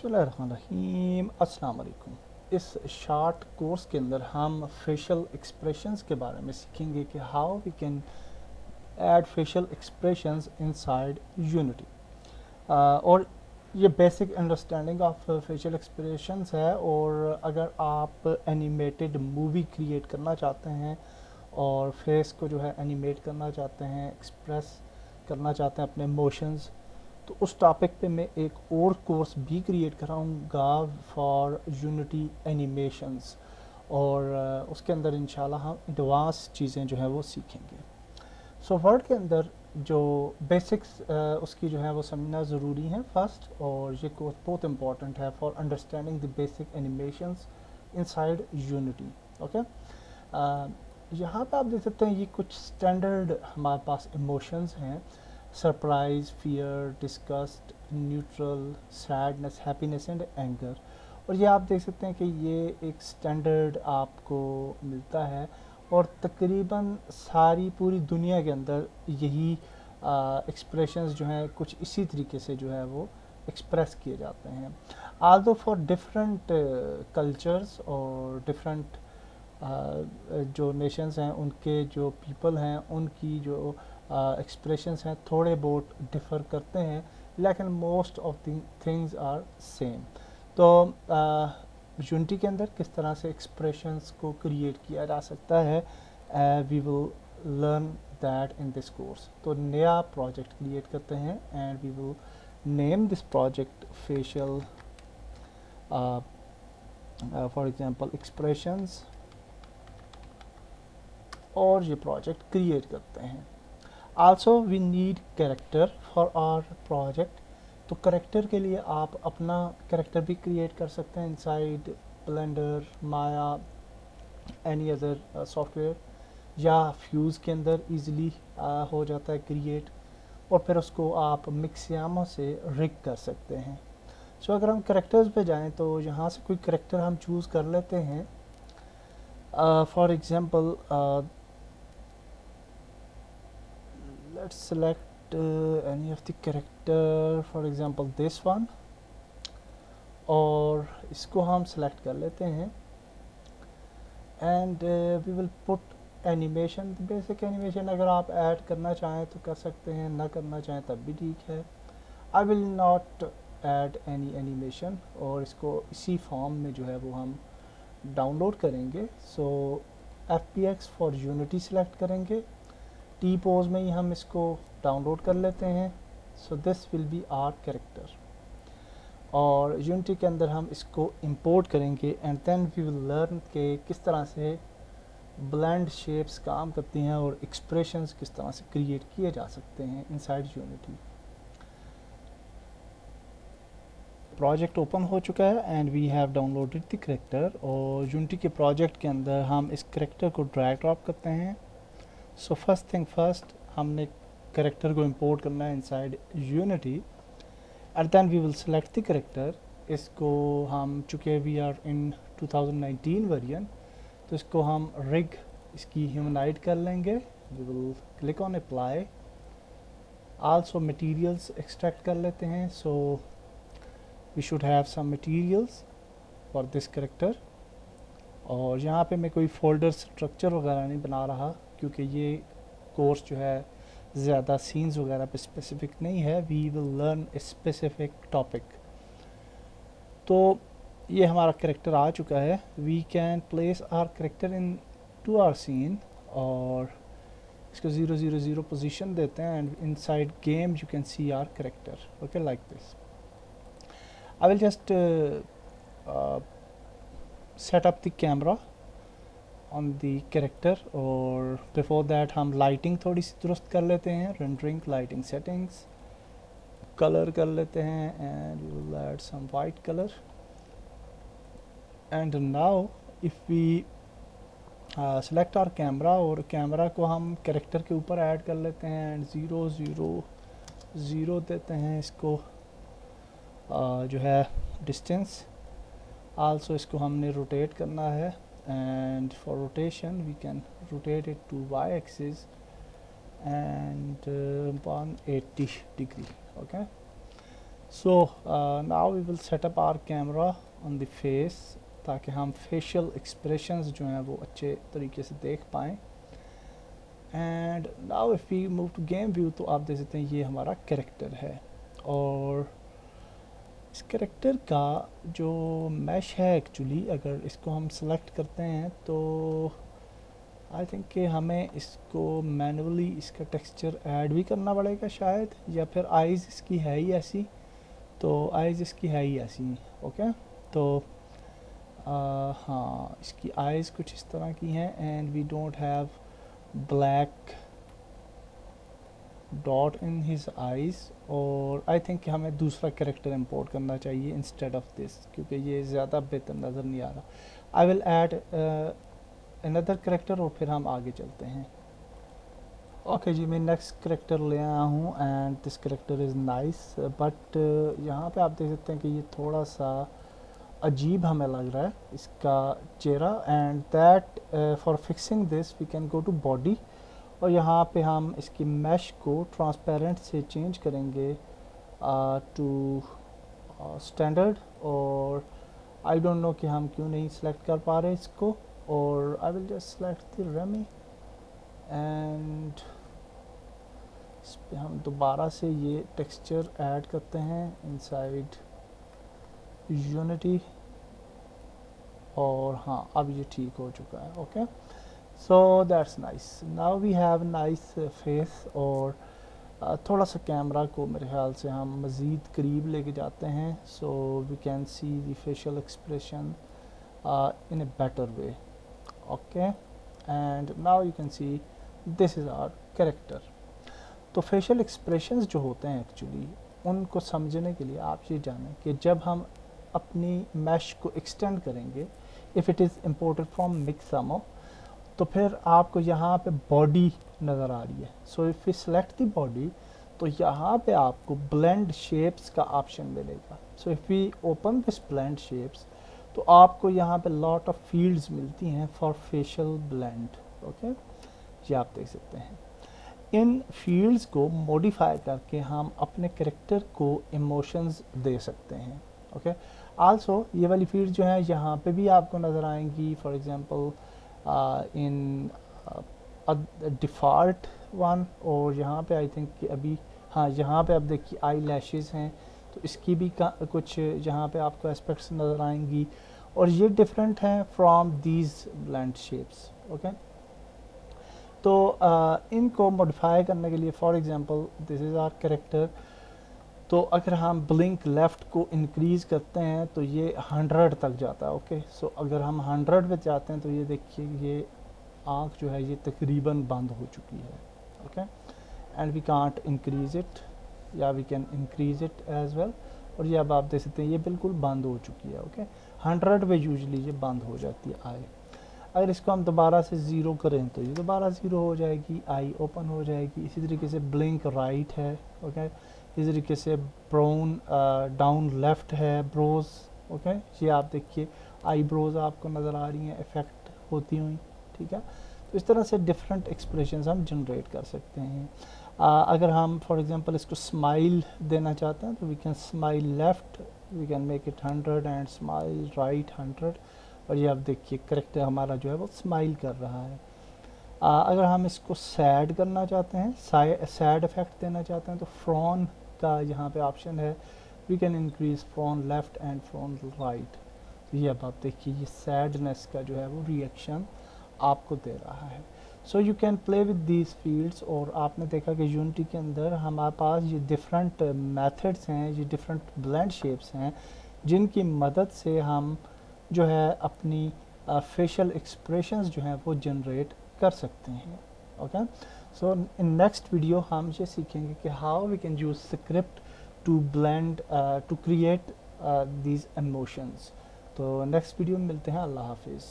बिस्मिल्लाहिर्रहमानिर्रहीम अस्सलाम वालेकुम। इस शार्ट कोर्स के अंदर हम फेशियल एक्सप्रेशंस के बारे में सीखेंगे कि how we can add facial expressions inside Unity. और ये basic understanding of facial expressions है। और अगर आप एनिमेटेड मूवी क्रिएट करना चाहते हैं और फेस को जो है एनिमेट करना चाहते हैं, एक्सप्रेस करना चाहते हैं अपने इमोशंस, तो उस टॉपिक पे मैं एक और कोर्स भी क्रिएट कराऊंगा फॉर यूनिटी एनिमेशंस। और उसके अंदर इंशाल्लाह हम एडवांस चीज़ें जो है वो सीखेंगे। सो वर्ड के अंदर जो बेसिक्स उसकी जो है वो समझना ज़रूरी है फर्स्ट, और ये कोर्स बहुत इंपॉर्टेंट है for understanding the basic animations inside unity. Okay, यहाँ पे आप देख सकते हैं ये कुछ स्टैंडर्ड हमारे पास इमोशंस हैं: surprise, fear, disgust, neutral, sadness, happiness and anger. और ये आप देख सकते हैं कि ये एक स्टैंडर्ड आपको मिलता है और तकरीबन सारी पूरी दुनिया के अंदर यही एक्सप्रेशंस जो हैं कुछ इसी तरीके से जो है वो एक्सप्रेस किए जाते हैं। आल्दो फॉर डिफरेंट कल्चर्स और डिफरेंट जो नेशंस हैं, उनके जो पीपल हैं, उनकी जो एक्सप्रेशंस हैं थोड़े बहुत डिफ़र करते हैं, लेकिन most of the things are same. तो यूनिटी के अंदर किस तरह से एक्सप्रेशंस को क्रिएट किया जा सकता है, we will learn that in this course. तो नया प्रोजेक्ट क्रिएट करते हैं and we will name this project facial for example expressions, और ये प्रोजेक्ट क्रिएट करते हैं। Also we need character for our project. तो कैरेक्टर के लिए आप अपना कैरेक्टर भी क्रिएट कर सकते हैं इनसाइड ब्लेंडर, माया, एनी अदर सॉफ्टवेयर, या फ्यूज़ के अंदर इजीली हो जाता है क्रिएट, और फिर उसको आप मिक्सियामा से रिग कर सकते हैं। सो अगर हम कैरेक्टर्स पे जाएं तो यहाँ से कोई कैरेक्टर हम चूज़ कर लेते हैं। For example let's select any of the character, for example this one, और इसको हम select कर लेते हैं and we will put animation, basic animation अगर आप ऐड करना चाहें तो कर सकते हैं, ना करना चाहें तब भी ठीक है। I will not add any animation, और इसको इसी फॉर्म में जो है वो हम डाउनलोड करेंगे। So FBX for Unity select करेंगे, टी पोज में ही हम इसको डाउनलोड कर लेते हैं। So this will be our character, और यूनिटी के अंदर हम इसको इंपोर्ट करेंगे and then we will learn के किस तरह से ब्लेंड शेप्स काम करती हैं और एक्सप्रेशंस किस तरह से क्रिएट किए जा सकते हैं इनसाइड यूनिटी। प्रोजेक्ट ओपन हो चुका है and we have downloaded the character, और यूनिटी के प्रोजेक्ट के अंदर हम इस कैरेक्टर को ड्रैग ड्रॉप करते हैं। सो फर्स्ट थिंग फर्स्ट, हमने कैरेक्टर को इंपोर्ट करना है inside Unity and then we will select the character. इसको हम, चूँकि वी आर इन 2019 वर्जन, तो इसको हम रिग इसकी ह्यूमनाइड कर लेंगे। We will click on apply. Also materials extract कर लेते हैं। So we should have some materials for this character, और यहाँ पे मैं कोई फोल्डर स्ट्रक्चर वगैरह नहीं बना रहा क्योंकि ये कोर्स जो है ज़्यादा सीन्स वगैरह पे स्पेसिफिक नहीं है। We will learn a specific topic. तो ये हमारा कैरेक्टर आ चुका है। We can place our character into our scene, और इसको 000 पोजीशन देते हैं and inside game you can see our character. Okay, like this. I will just set up the camera on the character, और before that हम lighting थोड़ी सी दुरुस्त कर लेते हैं। रेंडरिंग, लाइटिंग सेटिंग्स, कलर कर लेते हैं and we will add some white colour. And now if we select our camera, और कैमरा को हम कैरेक्टर के ऊपर ऐड कर लेते हैं एंड 000 देते हैं इसको जो है डिस्टेंस। आल्सो इसको हमने रोटेट करना है, and for rotation we can rotate it to y-axis and 180 degree. Okay, so now we will set up our camera on the face, ताकि हम फेशियल एक्सप्रेशंस जो हैं वो अच्छे तरीके से देख पाएँ। And now if we move to game view, तो आप देख सकते हैं ये हमारा कैरेक्टर है, और इस कैरेक्टर का जो मैश है एक्चुअली, अगर इसको हम सेलेक्ट करते हैं तो आई थिंक कि हमें इसको मैनुअली इसका टेक्सचर ऐड भी करना पड़ेगा शायद, या फिर आइज़ इसकी है ही ऐसी, तो आइज़ इसकी है ही ऐसी। ओके, तो हाँ, इसकी आइज़ कुछ इस तरह की हैं, and we don't have black dot in his eyes, और आई थिंक कि हमें दूसरा कैरेक्टर इंपोर्ट करना चाहिए इंस्टेड ऑफ दिस, क्योंकि ये ज़्यादा बेहतर नज़र नहीं आ रहा। I will add another character, और फिर हम आगे चलते हैं। ओके जी, मैं नेक्स्ट कैरेक्टर ले आया हूँ, and this character is nice, but यहाँ पे आप देख सकते हैं कि ये थोड़ा सा अजीब हमें लग रहा है इसका चेहरा, and that for fixing this we can go to body, और यहाँ पे हम इसकी मैश को ट्रांसपेरेंट से चेंज करेंगे टू स्टैंडर्ड, और आई डोंट नो कि हम क्यों नहीं सेलेक्ट कर पा रहे इसको, और I will just select the Remy, and इस पे हम दोबारा से ये टेक्सचर ऐड करते हैं इनसाइड यूनिटी, और हाँ, अब ये ठीक हो चुका है। Okay, so that's nice, now we have nice face, और थोड़ा सा कैमरा को मेरे ख्याल से हम मज़ीद करीब लेके जाते हैं, so we can see the facial expression in a better way. Okay, and now you can see this is our character. तो फेशियल एक्सप्रेशंस जो होते हैं एक्चुअली, उनको समझने के लिए आप ये जानें कि जब हम अपनी मैश को एक्सटेंड करेंगे, if it is imported from Mixamo, तो फिर आपको यहाँ पे बॉडी नज़र आ रही है। So if you select the body, तो यहाँ पे आपको ब्लेंड शेप्स का ऑप्शन मिलेगा। So if we open this blend shapes, तो आपको यहाँ पे लॉट ऑफ फील्ड्स मिलती हैं फॉर फेशियल ब्लेंड। ओके, ये आप देख सकते हैं। इन फील्ड्स को मॉडिफाई करके हम अपने कैरेक्टर को इमोशंस दे सकते हैं। ओके, आल्सो ये वाली फील्ड जो है यहाँ पे भी आपको नज़र आएंगी, for example in default one, और यहाँ पे आई थिंक कि अभी हाँ, यहाँ पे आप देखिए आई लैशेज़ हैं, तो इसकी भी कुछ यहाँ पे आपको एस्पेक्ट्स नज़र आएंगी, और ये डिफरेंट हैं from these blend shapes. Okay, तो इनको मॉडिफाई करने के लिए, for example this is our character, तो अगर हम ब्लिंक लेफ़्ट को इंक्रीज़ करते हैं तो ये 100 तक जाता है। ओके, सो अगर हम 100 पे जाते हैं तो ये देखिए ये आँख जो है ये तकरीबन बंद हो चुकी है। Okay, and we can't increase it, या we can increase it as well, और ये अब आप देख सकते हैं ये बिल्कुल बंद हो चुकी है। ओके, 100 पे यूजली ये बंद हो जाती है आई। अगर इसको हम दोबारा से ज़ीरो करें तो ये दोबारा ज़ीरो हो जाएगी, आई ओपन हो जाएगी। इसी तरीके से ब्लिंक राइट है। ओके, इसी तरीके से ब्राउन डाउन लेफ़्ट है, ब्रोज। ओके, ये आप देखिए आई ब्रोज आपको नज़र आ रही हैं इफ़ेक्ट होती हुई। ठीक है, तो इस तरह से डिफरेंट एक्सप्रेशंस हम जनरेट कर सकते हैं। अगर हम फॉर एग्जांपल इसको स्माइल देना चाहते हैं तो we can smile left, we can make it 100, and smile right 100, और ये आप देखिए करेक्टर हमारा जो है वो स्माइल कर रहा है। अगर हम इसको सैड करना चाहते हैं, सैड इफेक्ट देना चाहते हैं, तो फ्रॉन का यहाँ पे ऑप्शन है, we can increase frown left and frown right. तो ये अब आप देखिए ये सैडनेस का जो है वो रिएक्शन आपको दे रहा है। So you can play with these fields, और आपने देखा कि यूनिटी के अंदर हमारे पास ये डिफरेंट मेथड्स हैं, ये डिफरेंट ब्लेंड शेप्स हैं, जिनकी मदद से हम जो है अपनी फेशियल एक्सप्रेशंस जो हैं वो जनरेट कर सकते हैं। Okay, so in next video हम ये सीखेंगे कि how we can use script to blend to create these emotions. तो नेक्स्ट वीडियो में मिलते हैं। अल्लाह हाफिज़।